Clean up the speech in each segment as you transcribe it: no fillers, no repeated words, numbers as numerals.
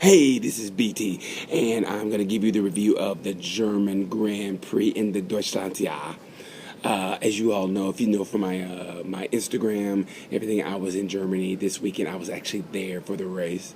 Hey, this is BT, and I'm going to give you the review of the German Grand Prix in the Deutschlandjahr. As you all know, if you know from my Instagram, everything, I was in Germany this weekend. I was actually there for the race,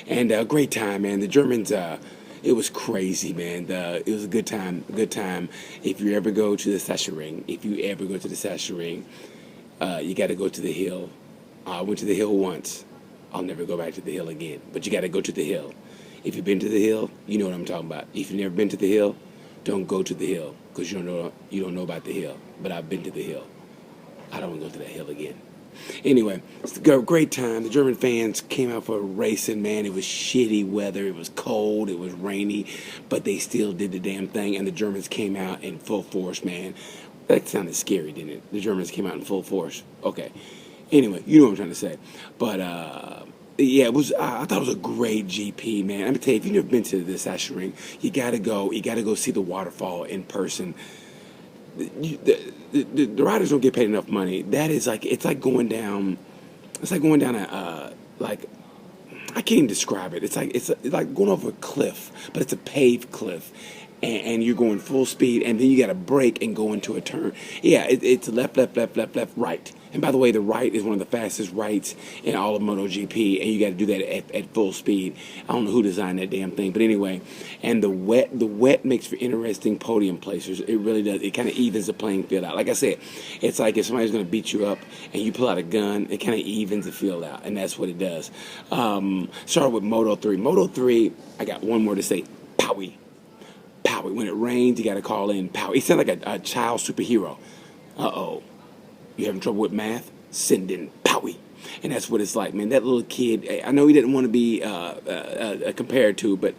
and great time, man. The Germans, it was crazy, man. It was a good time, good time. If you ever go to the Saschering, you got to go to the hill. I went to the hill once. I'll never go back to the hill again. But you got to go to the hill. If you've been to the hill, you know what I'm talking about. If you've never been to the hill, don't go to the hill because you don't know about the hill. But I've been to the hill. I don't want to go to that hill again. Anyway, it's a great time. The German fans came out for racing, man. It was shitty weather. It was cold. It was rainy. But they still did the damn thing. And the Germans came out in full force, man. That sounded scary, didn't it? The Germans came out in full force. Okay. Anyway, you know what I'm trying to say. But, yeah, it was. I thought it was a great GP, man. I'm gonna tell you, if you've never been to this Saschering, you gotta go. You gotta go see the waterfall in person. The riders don't get paid enough money. That is like it's like going down. It's like going down like I can't even describe it. It's like going over a cliff, but it's a paved cliff, and you're going full speed, and then you got to brake and go into a turn. Yeah, it's left, left, left, left, left, right. And by the way, the right is one of the fastest rights in all of MotoGP, and you got to do that at full speed. I don't know who designed that damn thing, but anyway. And the wet makes for interesting podium placers. It really does. It kind of evens the playing field out. Like I said, it's like if somebody's going to beat you up and you pull out a gun, it kind of evens the field out, and that's what it does. Started with Moto 3. Moto 3, I got one more to say. Powie. Powie. When it rains, you got to call in Powie. He sounds like a child superhero. Uh-oh. You having trouble with math? Send in Powie. And that's what it's like, man. That little kid, I know he didn't want to be compared to, but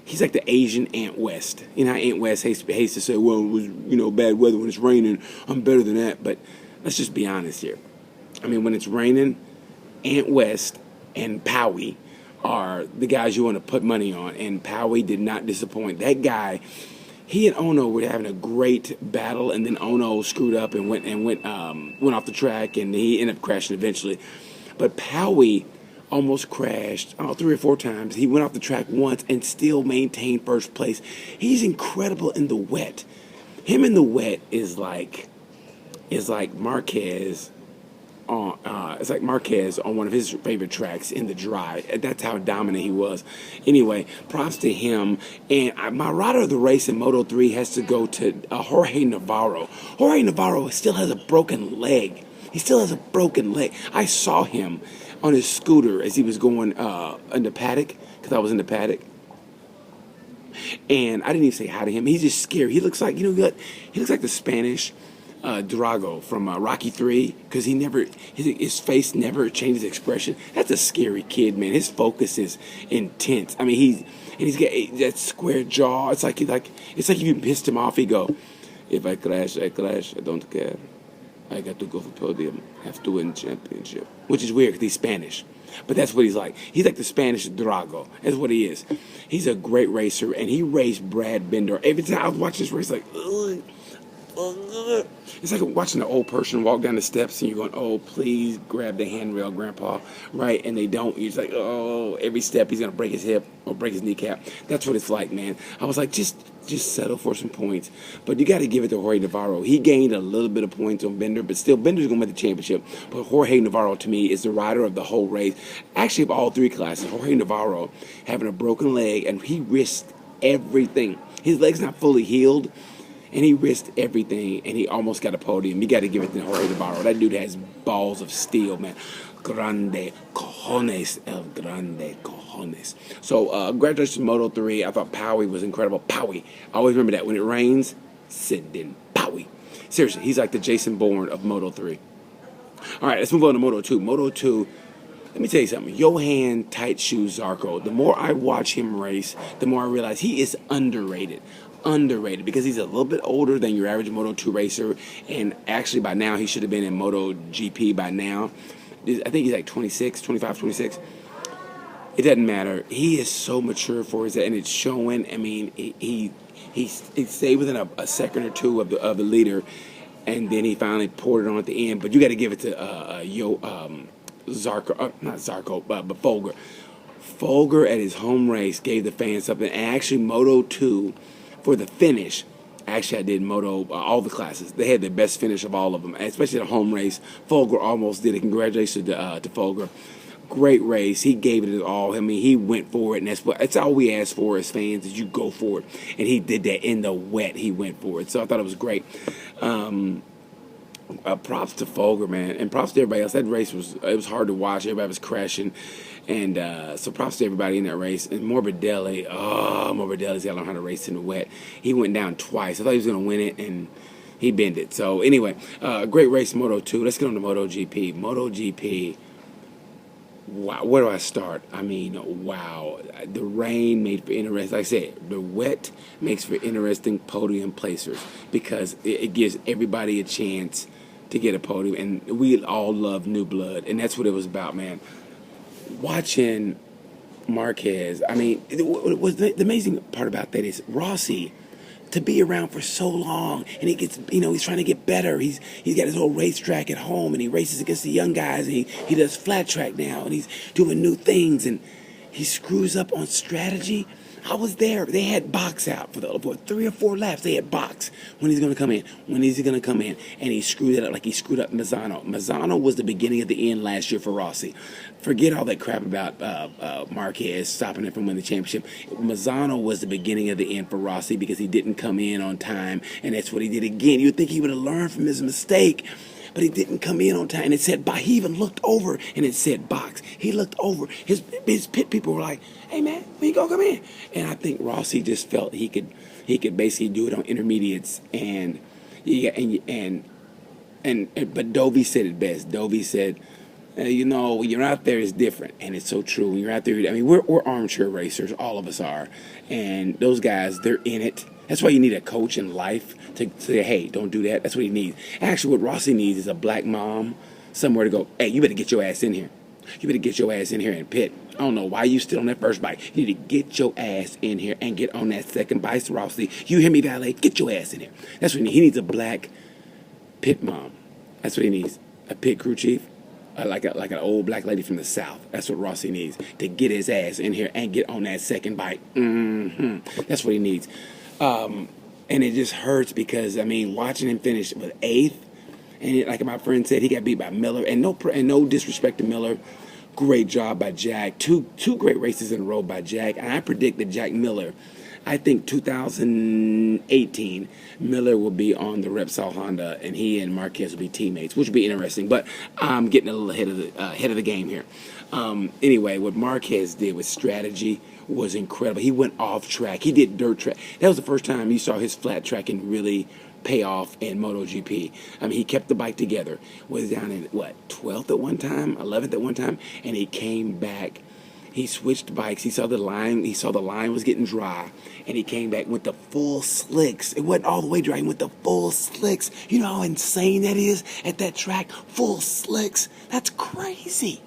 he's like the Asian Ant West. You know how Ant West hates to say, well, it was, bad weather when it's raining. I'm better than that. But let's just be honest here. I mean, when it's raining, Ant West and Powie are the guys you want to put money on. And Powie did not disappoint. That guy, he and Ono were having a great battle, and then Ono screwed up and went off the track, and he ended up crashing eventually. But Powie almost crashed 3 or 4 times. He went off the track once and still maintained first place. He's incredible in the wet. Him in the wet is like Marquez. It's like Marquez on one of his favorite tracks in the dry. That's how dominant he was. Anyway, props to him. And my rider of the race in Moto 3 has to go to Jorge Navarro. Jorge Navarro still has a broken leg. He still has a broken leg. I saw him on his scooter as he was going in the paddock, because I was in the paddock. And I didn't even say hi to him. He's just scary. He looks like, he looks like the Spanish Drago from Rocky 3, because his face never changes expression. That's a scary kid, man. His focus is intense. I mean, he's got that square jaw. It's like if you pissed him off, he go, if I crash, I crash. I don't care. I got to go for podium. Have to win championship. Which is weird because he's Spanish. But that's what he's like. He's like the Spanish Drago. That's what he is. He's a great racer, and he raced Brad Binder. Every time I was watching this race, like, ugh. It's like watching an old person walk down the steps and you're going, oh, please grab the handrail, Grandpa, right? And they don't. You're just like, oh, every step he's going to break his hip or break his kneecap. That's what it's like, man. I was like, just settle for some points. But you got to give it to Jorge Navarro. He gained a little bit of points on Bender, but still, Bender's going to win the championship. But Jorge Navarro, to me, is the rider of the whole race. Actually, of all 3 classes, Jorge Navarro having a broken leg, and he risked everything. His leg's not fully healed, and he risked everything, and he almost got a podium. You got to give it to Jorge Navarro. That dude has balls of steel, man. Grande cojones, el grande cojones. So, congratulations to Moto 3. I thought Powie was incredible. Powie. I always remember that. When it rains, send in Powie. Seriously, he's like the Jason Bourne of Moto 3. All right, let's move on to Moto 2. Moto 2, let me tell you something. Johan Tight Shoes Zarco, the more I watch him race, the more I realize he is underrated. Underrated because he's a little bit older than your average Moto 2 racer, and actually by now he should have been in Moto GP by now. I think he's like 26, 25, 26. It doesn't matter. He is so mature for his, and it's showing. I mean, he stayed within a second or two of the leader, and then he finally poured it on at the end. But you got to give it to Zarco, not Zarco, but Folger. Folger at his home race gave the fans something. And actually, Moto 2 for the finish. Actually, I did Moto, all the classes. They had the best finish of all of them, especially the home race. Folger almost did it. Congratulations to Folger. Great race. He gave it his all. I mean, he went for it, and that's all we ask for as fans is you go for it. And he did that in the wet. He went for it. So I thought it was great. Props to Folger, man, and props to everybody else. That race was hard to watch. Everybody was crashing, and so props to everybody in that race. And Morbidelli's got to learn how to race in the wet. He went down twice. I thought he was going to win it, and he bent it. So anyway, great race, Moto 2. Let's get on to MotoGP. MotoGP. Wow, where do I start? I mean, wow. The rain made for interesting. Like I said, the wet makes for interesting podium placers because it gives everybody a chance to get a podium. And we all love new blood, and that's what it was about, man. Watching Marquez, I mean, the amazing part about that is Rossi, to be around for so long, and he gets, he's trying to get better. He's got his whole racetrack at home, and he races against the young guys, and he does flat track now, and he's doing new things, and he screws up on strategy. I was there. They had box out for 3 or 4 laps. They had box. When he's going to come in? When is he going to come in? And he screwed it up like he screwed up Mazzano. Mazzano was the beginning of the end last year for Rossi. Forget all that crap about Marquez stopping him from winning the championship. Mazzano was the beginning of the end for Rossi because he didn't come in on time, and that's what he did again. You'd think he would have learned from his mistake, but he didn't come in on time. And it said, he even looked over, and it said box. He looked over. His pit people were like, hey, man, when you gonna come in? And I think Rossi just felt he could basically do it on intermediates. But Dovey said it best. Dovey said, when you're out there, it's different. And it's so true. When you're out there, I mean, we're armchair racers. All of us are. And those guys, they're in it. That's why you need a coach in life to say, hey, don't do that. That's what he needs. Actually, what Rossi needs is a black mom somewhere to go, hey, you better get your ass in here. You better get your ass in here and pit. I don't know why you still on that first bike. You need to get your ass in here and get on that second bike, Rossi. You hear me, valet? Get your ass in here. That's what he needs. He needs a black pit mom. That's what he needs. A pit crew chief. Like an old black lady from the South. That's what Rossi needs. To get his ass in here and get on that second bike. That's what he needs. And it just hurts because, I mean, watching him finish with 8th, and like my friend said, he got beat by Miller. And no disrespect to Miller. Great job by Jack. Two great races in a row by Jack. And I predict that Jack Miller, I think 2018, Miller will be on the Repsol Honda, and he and Marquez will be teammates, which will be interesting. But I'm getting a little ahead of the game here. Anyway, what Marquez did with strategy was incredible. He went off track. He did dirt track. That was the first time you saw his flat tracking really pay off in MotoGP. I mean, he kept the bike together. Was down in 12th at one time, 11th at one time, and he came back. He switched bikes. He saw the line. He saw the line was getting dry, and he came back with the full slicks. It wasn't all the way dry. He went the full slicks. You know how insane that is at that track? Full slicks. That's crazy.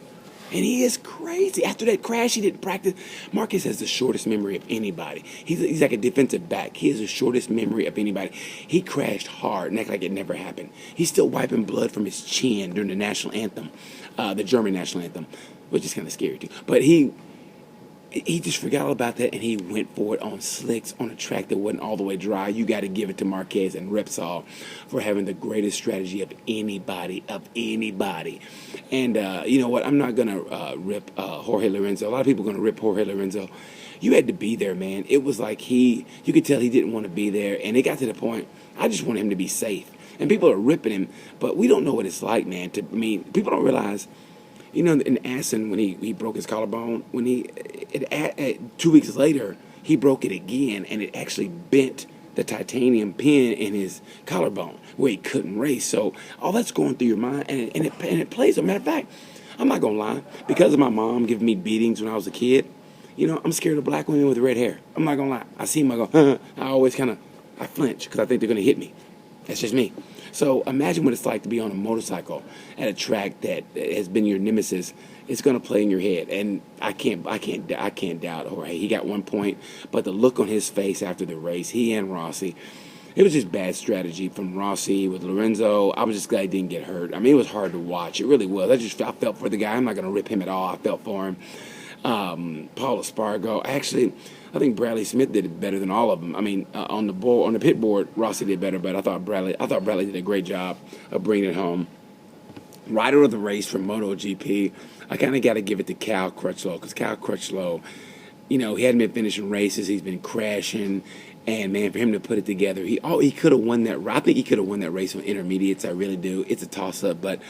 And he is crazy. After that crash, he didn't practice. Marquez has the shortest memory of anybody. He's like a defensive back. He has the shortest memory of anybody. He crashed hard and acted like it never happened. He's still wiping blood from his chin during the national anthem, the German national anthem, which is kind of scary too. But he just forgot all about that, and he went for it on slicks on a track that wasn't all the way dry. You got to give it to Marquez and Repsol for having the greatest strategy of anybody. And you know what? I'm not going to rip Jorge Lorenzo. A lot of people are going to rip Jorge Lorenzo. You had to be there, man. It was like you could tell he didn't want to be there, and it got to the point, I just want him to be safe. And people are ripping him, but we don't know what it's like, man. People don't realize, in Assen, when he broke his collarbone, 2 weeks later, he broke it again, and it actually bent the titanium pin in his collarbone where he couldn't race. So all that's going through your mind, and it plays. As a matter of fact, I'm not going to lie. Because of my mom giving me beatings when I was a kid, I'm scared of black women with red hair. I'm not going to lie. I see them, I go, I always I flinch because I think they're going to hit me. That's just me. So imagine what it's like to be on a motorcycle at a track that has been your nemesis. It's going to play in your head, and I can't doubt Jorge. He got 1 point, but the look on his face after the race, he and Rossi, it was just bad strategy from Rossi with Lorenzo. I was just glad he didn't get hurt. I mean, it was hard to watch. It really was. I felt for the guy. I'm not going to rip him at all. I felt for him. Paul Espargo. Actually, I think Bradley Smith did it better than all of them. I mean, on the pit board, Rossi did better, but I thought Bradley did a great job of bringing it home. Rider of the race from MotoGP, I kind of got to give it to Cal Crutchlow, because Cal Crutchlow, he hadn't been finishing races. He's been crashing. And, man, for him to put it together, he could have won that. I think he could have won that race on intermediates. I really do. It's a toss-up, but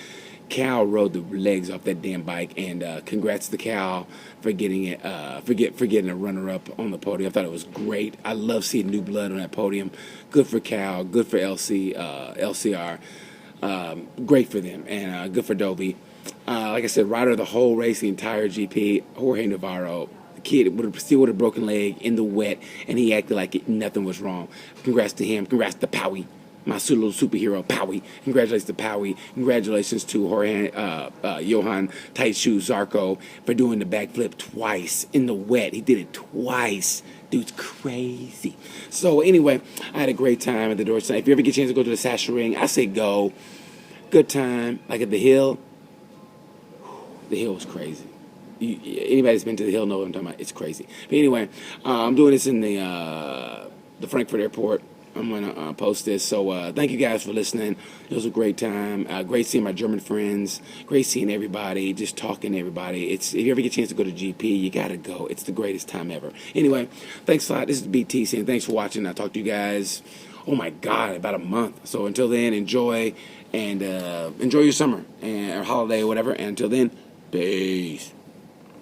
Cal rode the legs off that damn bike. And congrats to Cal for getting it, for getting a runner-up on the podium. I thought it was great. I love seeing new blood on that podium. Good for Cal. Good for LCR. Great for them, and good for Dobie. Like I said, rider of the whole race, the entire GP, Jorge Navarro. The kid still would have broken leg in the wet, and he acted like nothing was wrong. Congrats to him. Congrats to Powie, my little superhero, Powie. Congratulations to Powie. Congratulations to Johan Tight Shoes Zarco for doing the backflip twice in the wet. He did it twice. Dude's crazy. So anyway, I had a great time at the Dorset. If you ever get a chance to go to the Saschering, I say go. Good time. Like at the Hill. The Hill was crazy. Anybody that's been to the Hill knows what I'm talking about. It's crazy. But anyway, I'm doing this in the Frankfurt airport. I'm going to post this. So thank you guys for listening. It was a great time. Great seeing my German friends. Great seeing everybody. Just talking to everybody. If you ever get a chance to go to GP, you got to go. It's the greatest time ever. Anyway, thanks a lot. This is BT saying thanks for watching. I'll talk to you guys, oh my God, about a month. So until then, enjoy. And enjoy your summer or holiday or whatever. And until then, peace.